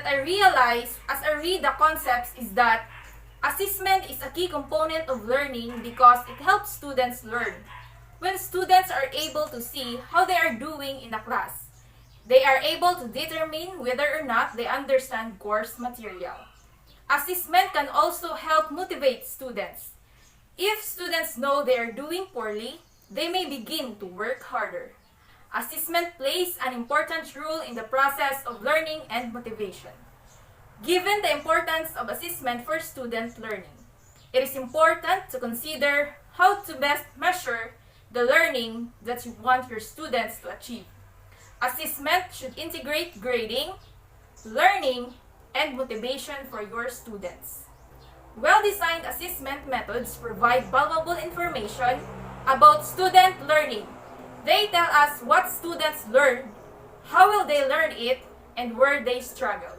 I realize as I read the concepts is that assessment is a key component of learning because it helps students learn. When students are able to see how they are doing in a class, they are able to determine whether or not they understand course material. Assessment can also help motivate students. If students know they are doing poorly, they may begin to work harder. Assessment plays an important role in the process of learning and motivation. Given the importance of assessment for student learning, it is important to consider how to best measure the learning that you want your students to achieve. Assessment should integrate grading, learning, and motivation for your students. Well-designed assessment methods provide valuable information about student learning. They tell us what students learned, how will they learn it, and where they struggled.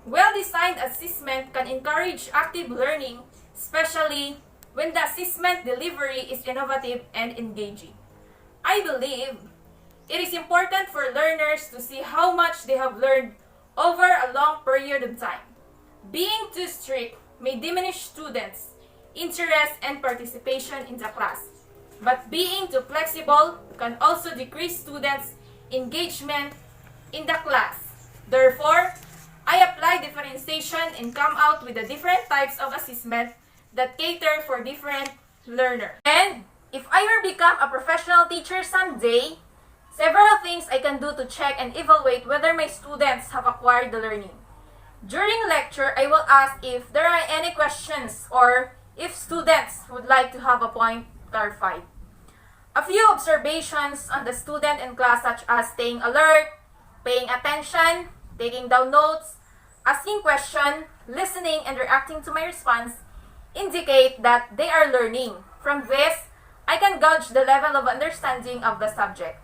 Well-designed assessment can encourage active learning, especially when the assessment delivery is innovative and engaging. I believe it is important for learners to see how much they have learned over a long period of time. Being too strict may diminish students' interest and participation in the class, but being too flexible can also decrease students' engagement in the class. Therefore, I apply differentiation and come out with the different types of assessment that cater for different learners. And if I were become a professional teacher someday, several things I can do to check and evaluate whether my students have acquired the learning. During lecture, I will ask if there are any questions or if students would like to have a point clarified. A few observations on the student in class such as staying alert, paying attention, taking down notes, asking questions, listening, and reacting to my response indicate that they are learning. From this, I can gauge the level of understanding of the subject.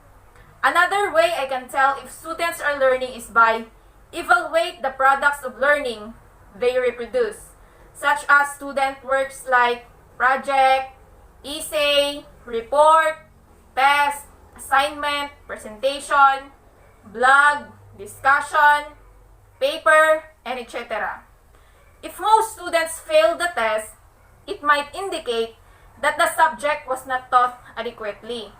Another way I can tell if students are learning is by evaluate the products of learning they reproduce, such as student works like project, essay, report, test, assignment, presentation, blog, discussion, paper, and etc. If most students fail the test, it might indicate that the subject was not taught adequately,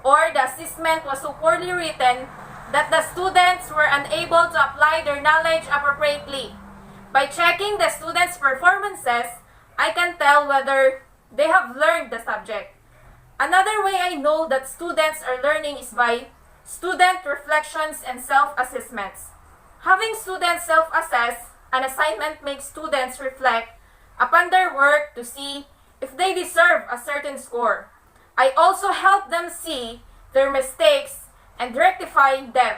or the assessment was so poorly written that the students were unable to apply their knowledge appropriately. By checking the students' performances, I can tell whether they have learned the subject. Another way I know that students are learning is by student reflections and self-assessments. Having students self-assess an assignment makes students reflect upon their work to see if they deserve a certain score. I also help them see their mistakes and rectify them.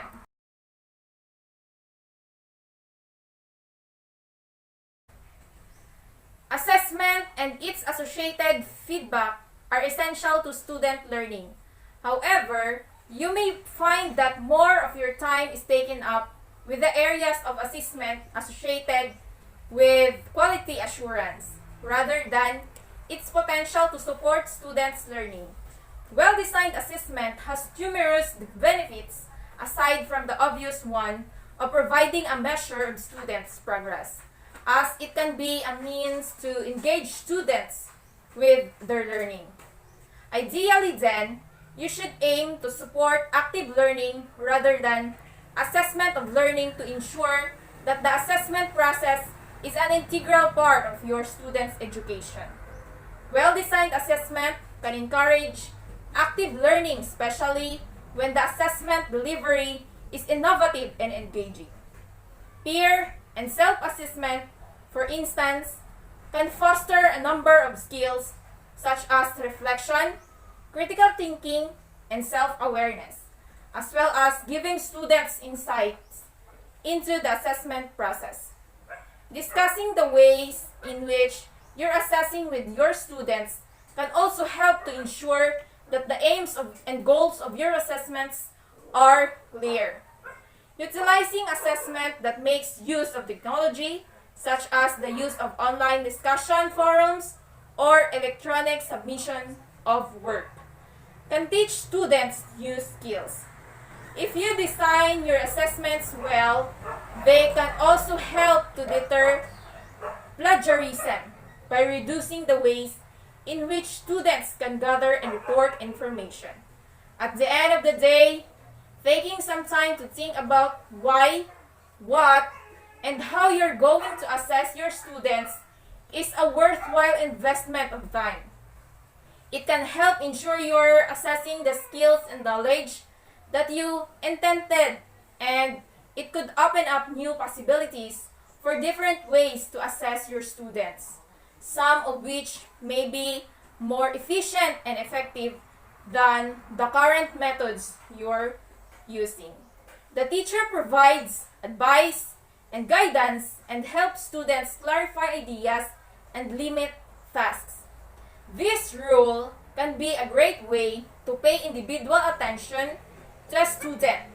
Assessment and its associated feedback are essential to student learning. However, you may find that more of your time is taken up with the areas of assessment associated with quality assurance, rather than its potential to support students' learning. Well-designed assessment has numerous benefits aside from the obvious one of providing a measure of students' progress, as it can be a means to engage students with their learning. Ideally then, you should aim to support active learning rather than assessment of learning to ensure that the assessment process is an integral part of your students' education. Well-designed assessment can encourage active learning, especially when the assessment delivery is innovative and engaging. Peer and self-assessment, for instance, can foster a number of skills such as reflection, critical thinking, and self-awareness, as well as giving students insights into the assessment process. Discussing the ways in which you're assessing with your students can also help to ensure that the aims and goals of your assessments are clear. Utilizing assessment that makes use of technology, such as the use of online discussion forums or electronic submission of work, can teach students new skills. If you design your assessments well, they can also help to deter plagiarism by reducing the ways in which students can gather and report information. At the end of the day, taking some time to think about why, what, and how you're going to assess your students is a worthwhile investment of time. It can help ensure you're assessing the skills and knowledge that you intended, and it could open up new possibilities for different ways to assess your students, some of which may be more efficient and effective than the current methods you're using. The teacher provides advice and guidance and helps students clarify ideas and limit tasks. This rule can be a great way to pay individual attention to a student.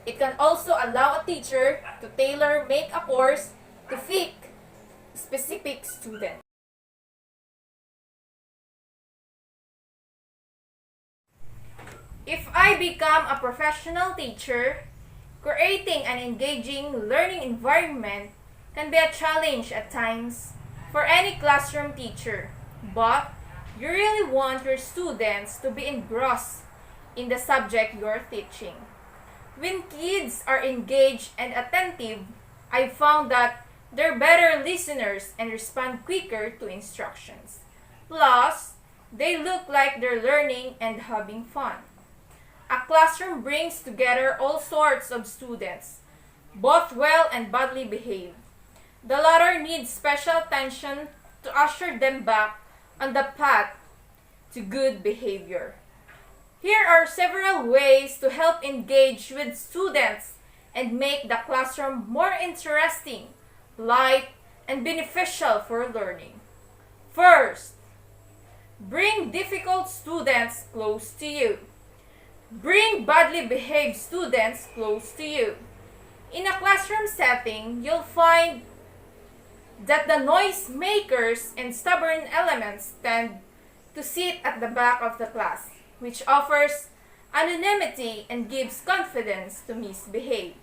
It can also allow a teacher to tailor-make a course to fit specific student. If I become a professional teacher, creating an engaging learning environment can be a challenge at times for any classroom teacher, but you really want your students to be engrossed in the subject you're teaching. When kids are engaged and attentive, I found that they're better listeners and respond quicker to instructions. Plus, they look like they're learning and having fun. A classroom brings together all sorts of students, both well and badly behaved. The latter need special attention to usher them back on the path to good behavior. Here are several ways to help engage with students and make the classroom more interesting, light, and beneficial for learning. First, bring difficult students close to you. Bring badly behaved students close to you. In a classroom setting, you'll find that the noise makers and stubborn elements tend to sit at the back of the class, which offers anonymity and gives confidence to misbehave.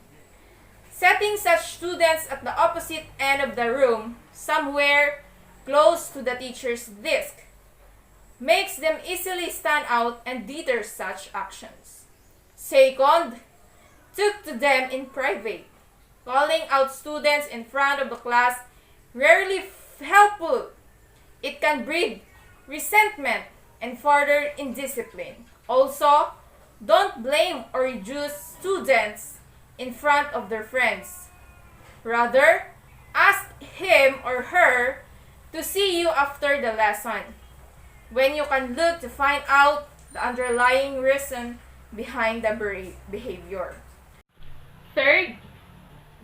Setting such students at the opposite end of the room, somewhere close to the teacher's desk, makes them easily stand out and deter such actions. Second, talk to them in private. Calling out students in front of the class rarely helpful. It can breed resentment and further indiscipline. Also, don't blame or reduce students in front of their friends. Rather, ask him or her to see you after the lesson, when you can look to find out the underlying reason behind the behavior. Third,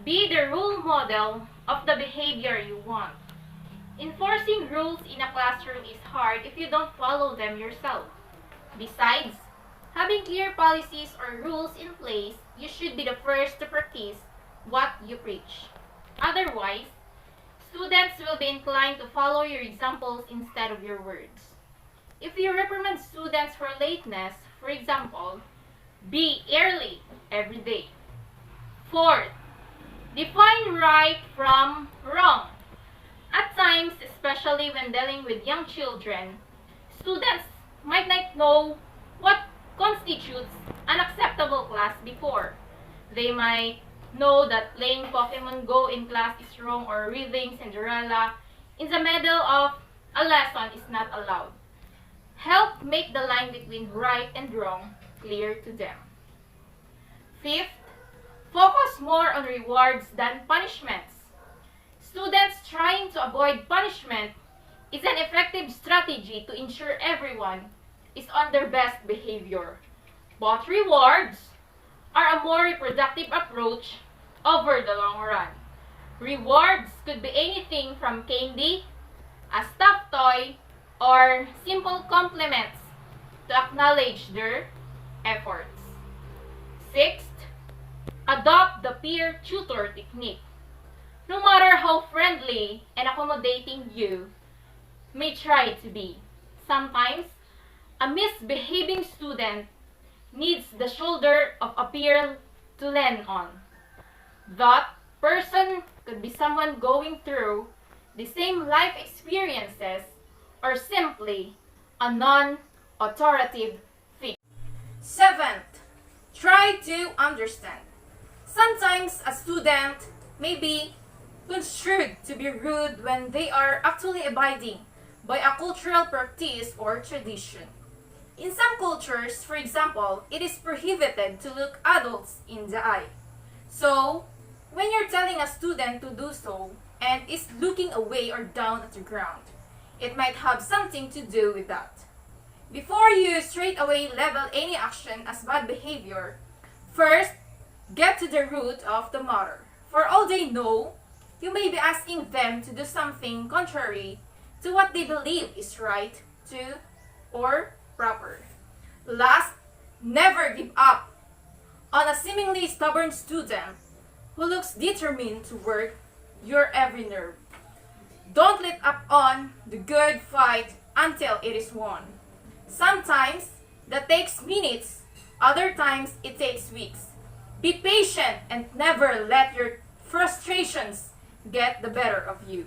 be the role model of the behavior you want. Enforcing rules in a classroom is hard if you don't follow them yourself. Besides, having clear policies or rules in place, you should be the first to practice what you preach. Otherwise, students will be inclined to follow your examples instead of your words. If you reprimand students for lateness, for example, be early every day. Fourth, define right from wrong. At times, especially when dealing with young children, students might not know what constitutes an acceptable class before. They might know that playing Pokemon Go in class is wrong or reading Cinderella in the middle of a lesson is not allowed. Help make the line between right and wrong clear to them. Fifth, focus more on rewards than punishments. Students trying to avoid punishment is an effective strategy to ensure everyone is on their best behavior. But rewards are a more reproductive approach over the long run. Rewards could be anything from candy, a stuffed toy, or simple compliments to acknowledge their efforts. Sixth, adopt the peer tutor technique. No matter how friendly and accommodating you may try to be, sometimes a misbehaving student needs the shoulder of a peer to lean on. That person could be someone going through the same life experiences or simply a non-authoritative figure. Seventh, try to understand. Sometimes a student may be construed to be rude when they are actually abiding by a cultural practice or tradition. In some cultures, for example, it is prohibited to look adults in the eye. So, when you're telling a student to do so and is looking away or down at the ground, it might have something to do with that. Before you straight away level any action as bad behavior, first, get to the root of the matter. For all they know, you may be asking them to do something contrary to what they believe is right to or proper. Last, never give up on a seemingly stubborn student who looks determined to work your every nerve. Don't let up on the good fight until it is won. Sometimes that takes minutes, other times it takes weeks. Be patient and never let your frustrations get the better of you.